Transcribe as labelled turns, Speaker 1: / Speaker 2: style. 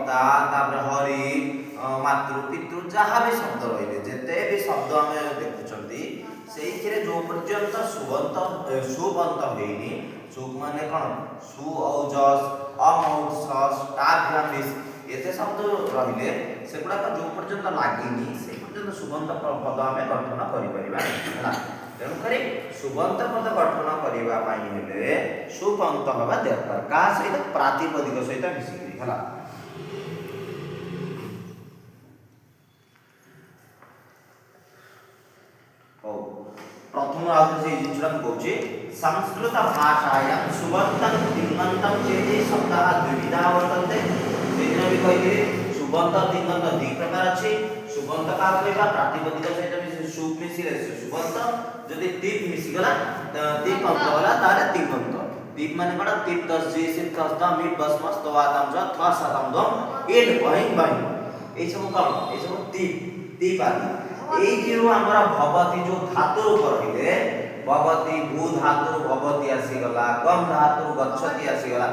Speaker 1: ତା ତାପରେ ହରି ମାତୃ ପିତୃ ଯାହା ବି ଶବ୍ଦ ରହିଲେ ଯେତେ ବି ଶବ୍ଦ ଆମେ ଦେଖୁଛନ୍ତି ସେଇଥିରେ ଯୋଉ ପର୍ଯ୍ୟନ୍ତ ସୁବନ୍ତ ହେଇନି ସୁ ମାନେ କଣ ସୁ ଔଜସ୍ ଅମୌଜସ୍ ଟାଭ୍ୟାମିସ୍ ଏତେ ଶବ୍ଦ ରହିଲେ ସେଗୁଡାକ ଯୋଉ ପର୍ଯ୍ୟନ୍ତ ଲାଗିନି ସେ ପର୍ଯ୍ୟନ୍ତ ସୁବନ୍ତ ପଦ ଆମେ ଗଠନ କରିପାରିବା ହେଲା। ତେଣୁକରି ସୁବନ୍ତ ପଦ ଗଠନ କରିବା ପାଇଁ ହେଲେ ସୁବନ୍ତ ହେବା ଦରକାର କାହା ସହିତ ପ୍ରାତିପଦିକ ସହିତ ମିଶିକିରି ହେଲା। प्रथम आउथसे जिनिसटा कहूची संस्कृत भाषायां सुबन्तं तिङन्तं चेति शब्दः द्विविधा वर्तन्ते सेदिन भी कहिली सुबन्त तिङन्त दी प्रकार अछि सुबन्त का कहबा प्रातिपदिक सहित भी सु मिसिले सुबन्त जदि टीप मिसि गला टीप अंत होला तारे तिङन्त टीप माने बडा टीप 10 जी से 10 द मिट बस मस तो आदम ज थ सदम दम एड बहिं बहिं ए सब कोन ए सब टीप आदि एइथिरु हमरा भवति जो धातु रहिले भवति भू धातु भवति आसी गला गम धातु गच्छति आसी गला।